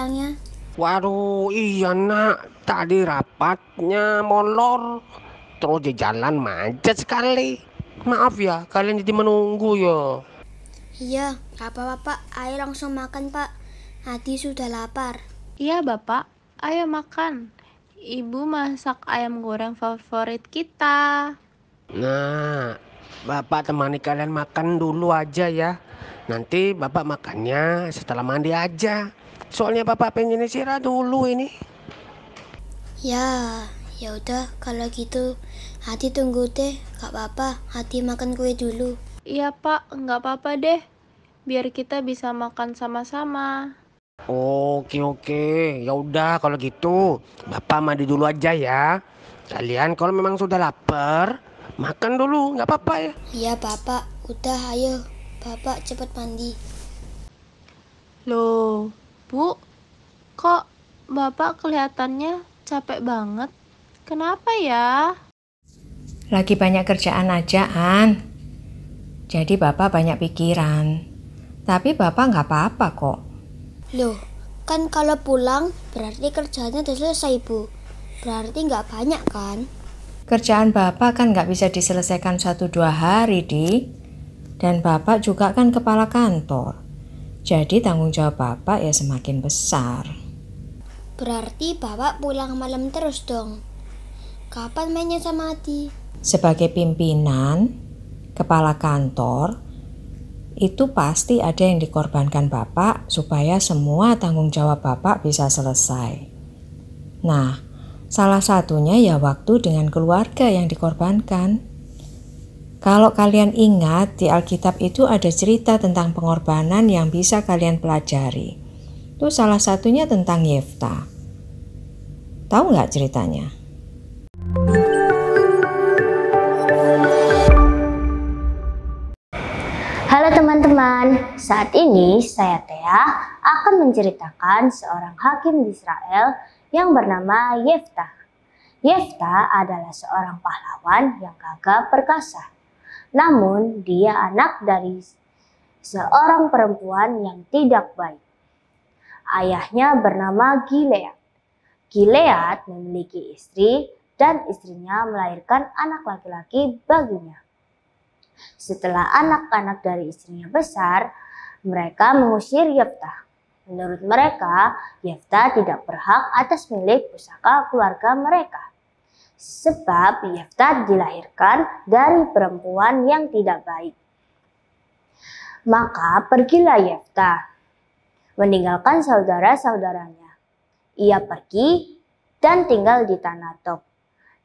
sayangnya. Waduh, iya nak. Tadi rapatnya molor. Terus di jalan macet sekali. Maaf ya, kalian jadi menunggu ya. Iya, gak apa-apa Pak, ayo langsung makan Pak. Adi sudah lapar. Iya Bapak, ayo makan. Ibu masak ayam goreng favorit kita. Nah, Bapak temani kalian makan dulu aja ya. Nanti Bapak makannya setelah mandi aja. Soalnya Bapak pengen istirahat dulu ini. Ya udah kalau gitu. Adi tunggu deh, gak apa-apa. Adi makan kue dulu. Iya Pak, nggak apa-apa deh. Biar kita bisa makan sama-sama. Oke. Ya udah kalau gitu, Bapak mandi dulu aja ya. Kalian kalau memang sudah lapar, makan dulu, nggak apa-apa ya. Iya Bapak, udah ayo. Bapak cepat mandi. Loh, Bu, kok Bapak kelihatannya capek banget? Kenapa ya? Lagi banyak kerjaan aja, An. Jadi Bapak banyak pikiran. Tapi Bapak nggak apa-apa kok. Loh, kan kalau pulang berarti kerjanya udah selesai Bu. Berarti nggak banyak kan? Kerjaan Bapak kan nggak bisa diselesaikan 1-2 hari, Di. Dan Bapak juga kan kepala kantor. Jadi tanggung jawab Bapak ya semakin besar. Berarti Bapak pulang malam terus dong. Kapan mainnya sama Adi? Sebagai pimpinan, kepala kantor, itu pasti ada yang dikorbankan Bapak supaya semua tanggung jawab Bapak bisa selesai. Nah, salah satunya ya waktu dengan keluarga yang dikorbankan. Kalau kalian ingat, di Alkitab itu ada cerita tentang pengorbanan yang bisa kalian pelajari. Itu salah satunya tentang Yefta. Tahu nggak ceritanya? Halo teman-teman, saat ini saya Tea akan menceritakan seorang hakim di Israel yang bernama Yefta. Yefta adalah seorang pahlawan yang gagah perkasa. Namun dia anak dari seorang perempuan yang tidak baik. Ayahnya bernama Gilead. Gilead memiliki istri dan istrinya melahirkan anak laki-laki baginya. Setelah anak-anak dari istrinya besar, mereka mengusir Yefta. Menurut mereka, Yefta tidak berhak atas milik pusaka keluarga mereka. Sebab Yefta dilahirkan dari perempuan yang tidak baik. Maka pergilah Yefta, meninggalkan saudara-saudaranya. Ia pergi dan tinggal di tanah Tob.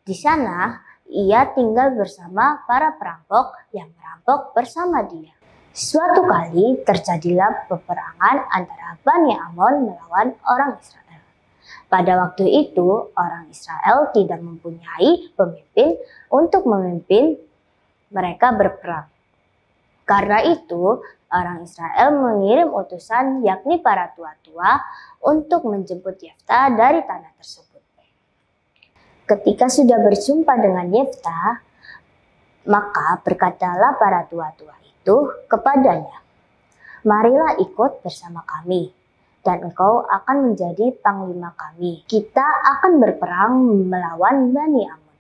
Di sana, ia tinggal bersama para perampok yang merampok bersama dia. Suatu kali terjadilah peperangan antara Bani Amon melawan orang Israel. Pada waktu itu, orang Israel tidak mempunyai pemimpin untuk memimpin mereka berperang. Karena itu, orang Israel mengirim utusan yakni para tua-tua untuk menjemput Yefta dari tanah tersebut. Ketika sudah berjumpa dengan Yefta, maka berkatalah para tua-tua itu kepadanya, "Marilah ikut bersama kami, dan engkau akan menjadi panglima kami. Kita akan berperang melawan Bani Amon."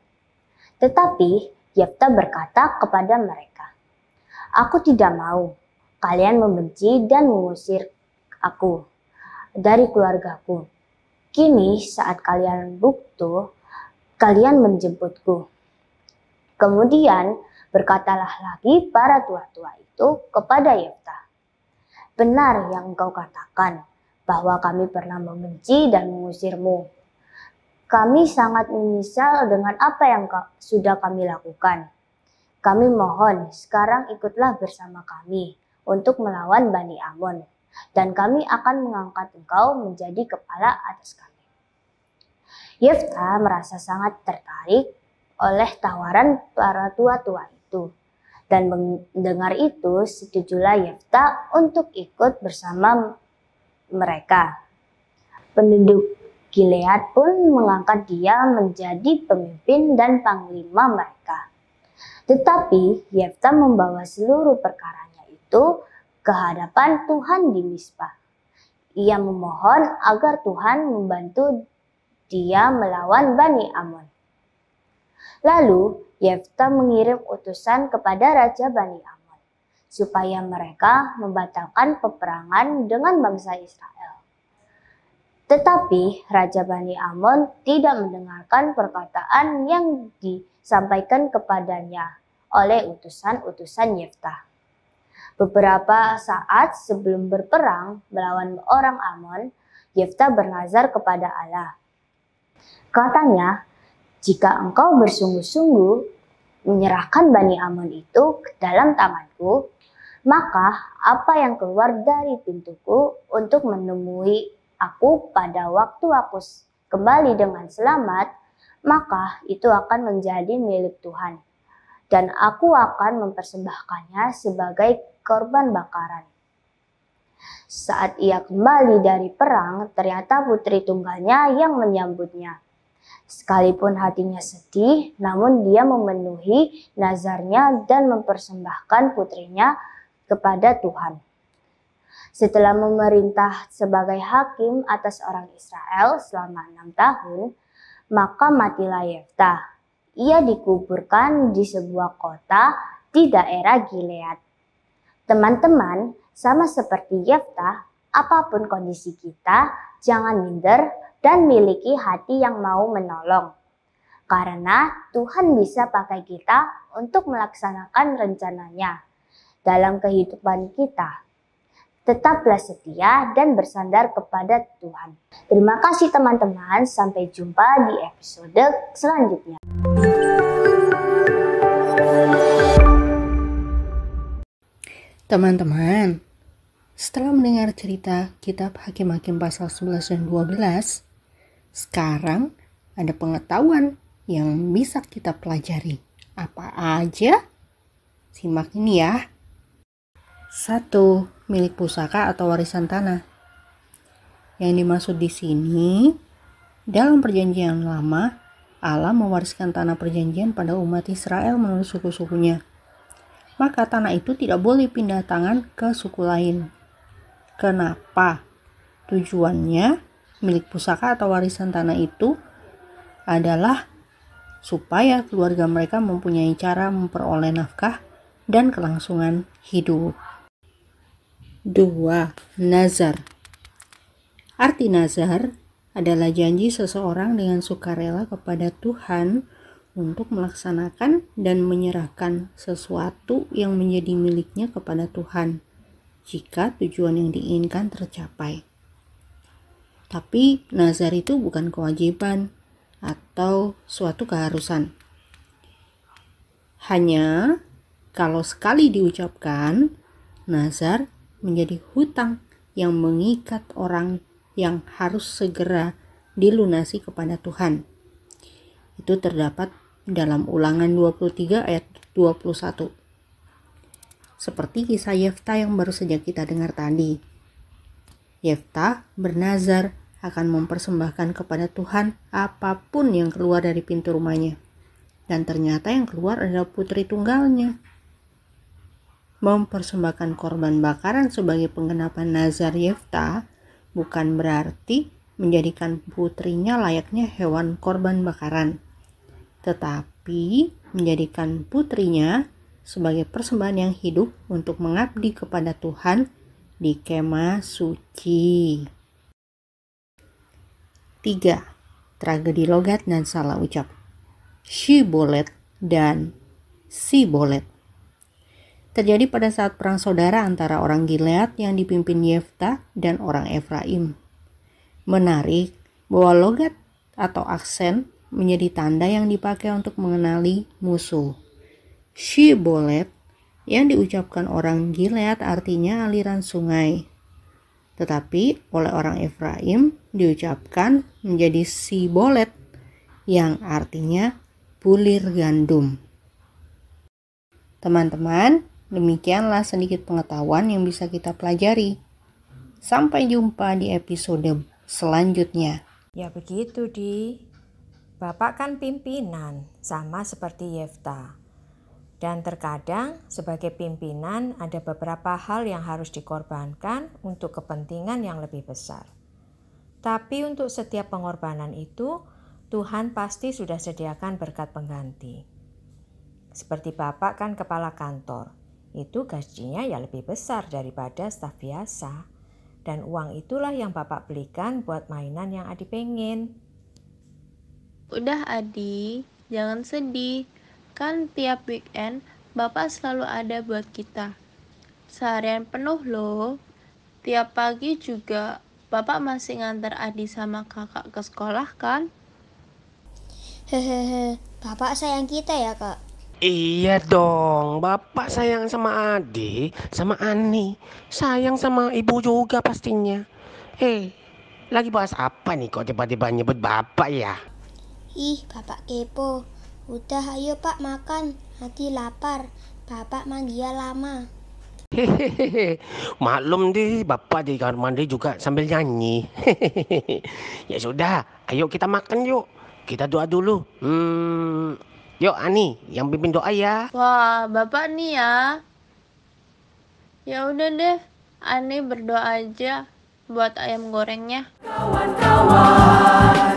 Tetapi Yefta berkata kepada mereka, "Aku tidak mau. Kalian membenci dan mengusir aku dari keluargaku. Kini saat kalian butuh, kalian menjemputku." Kemudian berkatalah lagi para tua-tua itu kepada Yefta, "Benar yang engkau katakan, bahwa kami pernah membenci dan mengusirmu. Kami sangat menyesal dengan apa yang sudah kami lakukan. Kami mohon sekarang ikutlah bersama kami untuk melawan Bani Amon, dan kami akan mengangkat engkau menjadi kepala atas kami." Yefta merasa sangat tertarik oleh tawaran para tua-tua itu, dan mendengar itu setujulah Yefta untuk ikut bersama mereka. Penduduk Gilead pun mengangkat dia menjadi pemimpin dan panglima mereka. Tetapi Yefta membawa seluruh perkaranya itu ke hadapan Tuhan di Mizpah. ia memohon agar Tuhan membantu dia melawan Bani Amon. Lalu Yefta mengirim utusan kepada Raja Bani Amon supaya mereka membatalkan peperangan dengan bangsa Israel. Tetapi Raja Bani Amon tidak mendengarkan perkataan yang disampaikan kepadanya oleh utusan-utusan Yefta. Beberapa saat sebelum berperang melawan orang Amon, Yefta bernazar kepada Allah. Katanya, jika engkau bersungguh-sungguh menyerahkan Bani Amon itu ke dalam tanganku, maka apa yang keluar dari pintuku untuk menemui aku pada waktu aku kembali dengan selamat, maka itu akan menjadi milik Tuhan. Dan aku akan mempersembahkannya sebagai korban bakaran. Saat ia kembali dari perang, ternyata putri tunggalnya yang menyambutnya. Sekalipun hatinya sedih, namun dia memenuhi nazarnya dan mempersembahkan putrinya kepada Tuhan. Setelah memerintah sebagai hakim atas orang Israel selama 6 tahun, maka matilah Yefta. Ia dikuburkan di sebuah kota di daerah Gilead. Teman-teman, sama seperti Yefta, apapun kondisi kita, jangan minder dan miliki hati yang mau menolong. Karena Tuhan bisa pakai kita untuk melaksanakan rencananya dalam kehidupan kita. Tetaplah setia dan bersandar kepada Tuhan. Terima kasih teman-teman, sampai jumpa di episode selanjutnya. Teman-teman, setelah mendengar cerita kitab Hakim-Hakim pasal 11 dan 12, sekarang ada pengetahuan yang bisa kita pelajari. Apa aja? Simak ini ya. 1. Milik pusaka atau warisan tanah. Yang dimaksud di sini, dalam perjanjian lama, Allah mewariskan tanah perjanjian pada umat Israel menurut suku-sukunya. Maka tanah itu tidak boleh pindah tangan ke suku lain. Kenapa? Tujuannya, milik pusaka atau warisan tanah itu adalah supaya keluarga mereka mempunyai cara memperoleh nafkah dan kelangsungan hidup. 2. Nazar. Arti nazar adalah janji seseorang dengan sukarela kepada Tuhan untuk melaksanakan dan menyerahkan sesuatu yang menjadi miliknya kepada Tuhan jika tujuan yang diinginkan tercapai. Tapi nazar itu bukan kewajiban atau suatu keharusan. Hanya kalau sekali diucapkan, nazar menjadi hutang yang mengikat orang yang harus segera dilunasi kepada Tuhan. Itu terdapat dalam Ulangan 23 ayat 21. Seperti kisah Yefta yang baru saja kita dengar tadi. Yefta bernazar akan mempersembahkan kepada Tuhan apapun yang keluar dari pintu rumahnya. Dan ternyata yang keluar adalah putri tunggalnya. Mempersembahkan korban bakaran sebagai penggenapan nazar Yefta bukan berarti menjadikan putrinya layaknya hewan korban bakaran, tetapi menjadikan putrinya sebagai persembahan yang hidup untuk mengabdi kepada Tuhan di kemah suci. 3. Tragedi logat dan salah ucap. Shibolet dan Sibolet. Terjadi pada saat perang saudara antara orang Gilead yang dipimpin Yefta dan orang Efraim. Menarik bahwa logat atau aksen menjadi tanda yang dipakai untuk mengenali musuh. Shibolet yang diucapkan orang Gilead artinya aliran sungai. Tetapi oleh orang Efraim diucapkan menjadi Sibolet yang artinya bulir gandum. Teman-teman, demikianlah sedikit pengetahuan yang bisa kita pelajari. Sampai jumpa di episode selanjutnya. Ya begitu, Di. Bapak kan pimpinan, sama seperti Yefta. Dan terkadang sebagai pimpinan ada beberapa hal yang harus dikorbankan untuk kepentingan yang lebih besar. Tapi untuk setiap pengorbanan itu, Tuhan pasti sudah sediakan berkat pengganti. Seperti Bapak kan kepala kantor, itu gajinya ya lebih besar daripada staf biasa. Dan uang itulah yang Bapak belikan buat mainan yang Adi pengen. Udah Adi, jangan sedih. Kan tiap weekend Bapak selalu ada buat kita. Seharian penuh loh. Tiap pagi juga Bapak masih ngantar Adi sama kakak ke sekolah kan? Hehehe, Bapak sayang kita ya, Kak. Iya dong, Bapak sayang sama Adi, sama Ani, sayang sama ibu juga pastinya. Lagi bahas apa nih kok tiba-tiba nyebut Bapak ya? Ih, Bapak kepo. Udah, ayo Pak makan. Hati lapar. Bapak mandia lama. Hehehe, maklum deh, Bapak di kamar mandi juga sambil nyanyi. Ya sudah, ayo kita makan yuk. Kita doa dulu. Yuk Ani, yang pimpin doa ya. Wah, Bapak nih ya. Ya udah deh, Ani berdoa aja buat ayam gorengnya. Kawan-kawan.